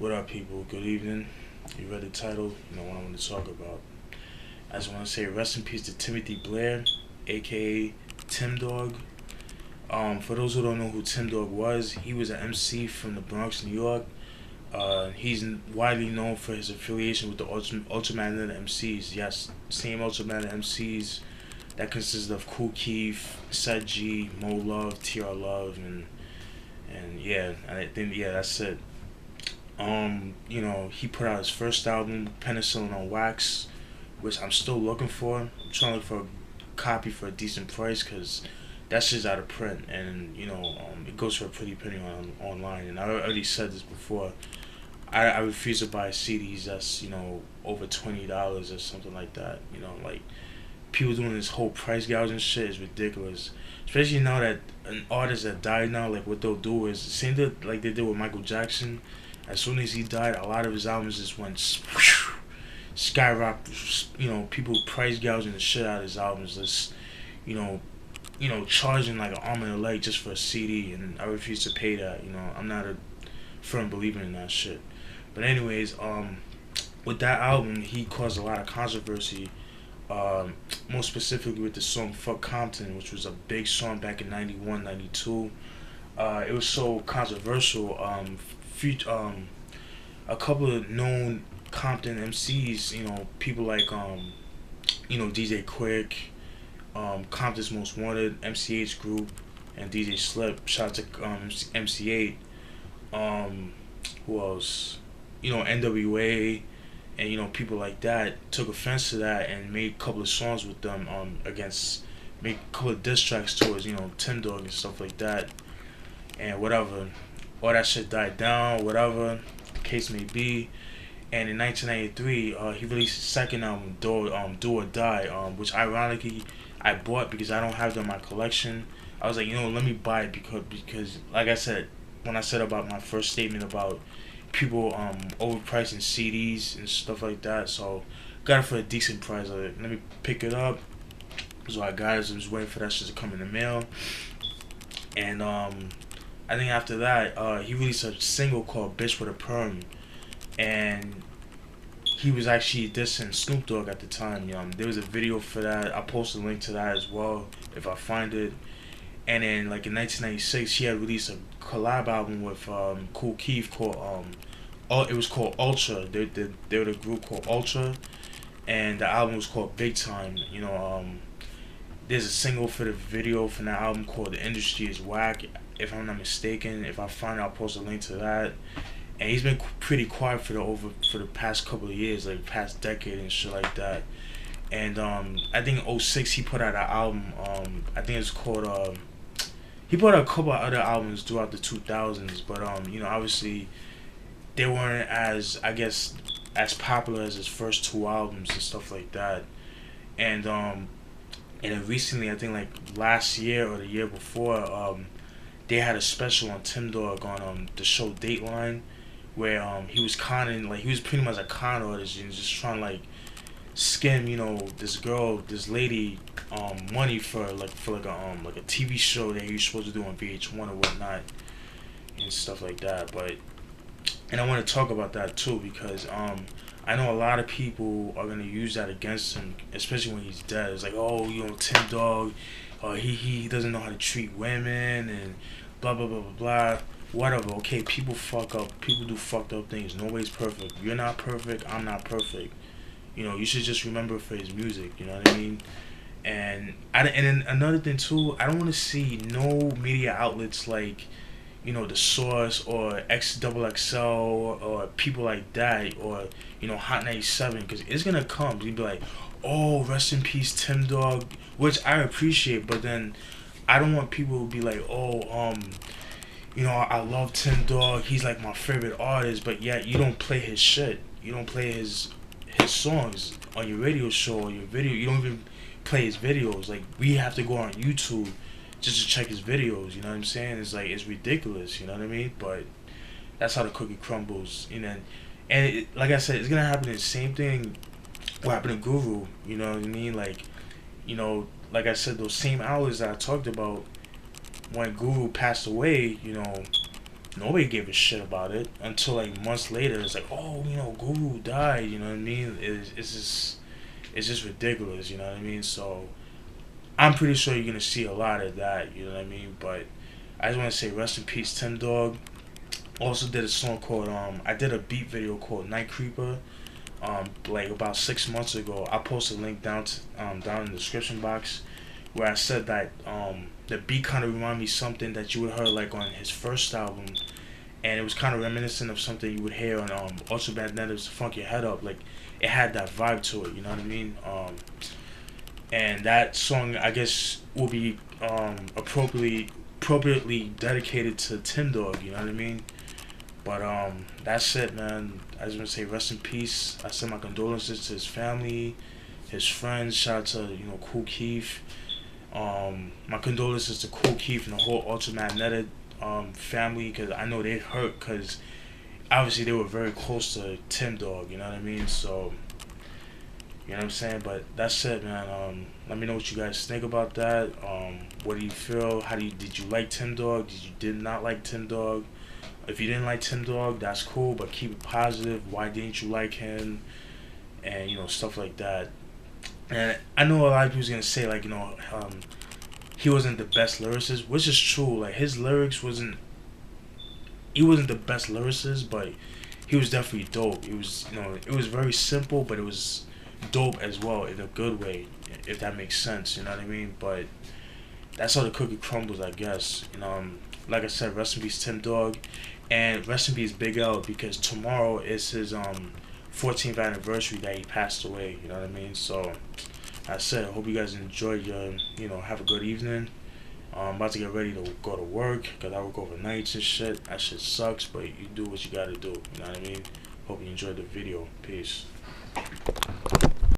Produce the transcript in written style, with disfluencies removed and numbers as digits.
What up, people? Good evening. You read the title, you know what I want to talk about. I just want to say rest in peace to Timothy Blair, aka Tim Dog. For those who don't know who Tim Dog was, he was an MC from the Bronx, New York. He's widely known for his affiliation with the Ultramagnetic MCs. Yes, same Ultramagnetic MCs that consisted of Kool Keith, Seth G, Mo Love, TR Love, and yeah, I think that's it. He put out his first album, Penicillin on Wax, which I'm still looking for. I'm trying to look for a copy for a decent price because that shit's out of print, and it goes for a pretty penny online. And I already said this before. I refuse to buy CDs that's over $20 or something like that. Like people doing this whole price gouging shit is ridiculous. Especially now that an artist that died now, like what they'll do is same thing like they did with Michael Jackson. As soon as he died, a lot of his albums just went skyrocket. People price gouging the shit out of his albums. Just you know, charging like an arm and a leg just for a CD, and I refuse to pay that. I'm not a firm believer in that shit. But anyways, with that album, he caused a lot of controversy. More specifically with the song "Fuck Compton," which was a big song back in '91, '92. It was so controversial. A couple of known Compton MCs, people like DJ Quick, Compton's Most Wanted, MCH Group, and DJ Slip. Shout out to MC8. Who else? NWA, and people like that took offense to that and made a couple of songs with them made a couple of diss tracks towards Tim Dog and stuff like that, and whatever. All that shit died down, whatever case may be. And in 1993, he released his second album, Do or Die, which ironically I bought because I don't have them in my collection. I was like, let me buy it because like I said, when I said about my first statement about people overpricing CDs and stuff like that, so got it for a decent price. I was like, let me pick it up. So I got it. I was waiting for that shit to come in the mail, and I think after that, he released a single called "Bitch with a Perm," and he was actually dissing Snoop Dogg at the time. There was a video for that. I'll post a link to that as well if I find it. And then, like in 1996, he had released a collab album with Kool Keith called it was called Ultra. They were the group called Ultra, and the album was called Big Time. There's a single for the video from that album called "The Industry Is Whack," if I'm not mistaken. If I find it, I'll post a link to that. And he's been pretty quiet for the past couple of years, like past decade and shit like that. And I think in '06 he put out an album. I think it's called. He put out a couple of other albums throughout the 2000s, but obviously they weren't as as popular as his first two albums and stuff like that. And then recently, I think like last year or the year before, they had a special on Tim Dog on the show Dateline, where he was conning, like he was pretty much a con artist and just trying to like scam this lady money for like a TV show that he was supposed to do on VH1 or whatnot and stuff like that. And I want to talk about that too because I know a lot of people are gonna use that against him, especially when he's dead. It's like, oh, Tim Dog, he doesn't know how to treat women and blah blah blah blah blah. Whatever. Okay, people fuck up. People do fucked up things. Nobody's perfect. You're not perfect. I'm not perfect. You should just remember for his music. You know what I mean? And then another thing too, I don't want to see no media outlets like The Source or XXL or people like that or Hot 97, because it's gonna come. You'd be like, oh, rest in peace Tim Dog, which I appreciate, but then I don't want people to be like, oh, I love Tim Dog, he's like my favorite artist, but yet you don't play his shit. You don't play his songs on your radio show or your video. You don't even play his videos. Like, we have to go on YouTube just to check his videos. You know what I'm saying? It's like, it's ridiculous. You know what I mean? But that's how the cookie crumbles. And like I said, it's gonna happen the same thing what happened to Guru. You know what I mean? Like I said, those same hours that I talked about when Guru passed away. nobody gave a shit about it until like months later. It's like, oh, Guru died. You know what I mean? It's just ridiculous. You know what I mean? So I'm pretty sure you're gonna see a lot of that. You know what I mean? But I just want to say rest in peace, Tim Dog. Also did a song called I did a beat video called Night Creeper. Like about 6 months ago. I posted a link down in the description box where I said that the beat kind of reminded me something that you would heard like on his first album, and it was kind of reminiscent of something you would hear on Ultra Magnetics Funk Your Head Up. Like it had that vibe to it, you know what I mean? And that song, I guess, will be appropriately dedicated to Tim Dog, you know what I mean? But that's it, man. I just want to say rest in peace. I send my condolences to his family, his friends. Shout out to Cool Keith. My condolences to Cool Keith and the whole Ultra Magnetic family, because I know they hurt, because obviously they were very close to Tim Dog. You know what I mean? So you know what I'm saying. But that's it, man. Let me know what you guys think about that. What do you feel? Did you like Tim Dog? Did not like Tim Dog? If you didn't like Tim Dog, that's cool, but keep it positive. Why didn't you like him? And stuff like that. And I know a lot of people's gonna say like he wasn't the best lyricist, which is true. Like his lyrics he wasn't the best lyricist, but he was definitely dope. It was very simple, but it was dope as well in a good way, if that makes sense. You know what I mean? But that's how the cookie crumbles, I guess. Like I said, rest in peace, Tim Dog, and rest in peace, Big L, because tomorrow is his 14th anniversary that he passed away. You know what I mean? So I said, I hope you guys enjoyed your, have a good evening. I'm about to get ready to go to work because I work overnights and shit. That shit sucks, but you do what you gotta do. You know what I mean? Hope you enjoyed the video. Peace.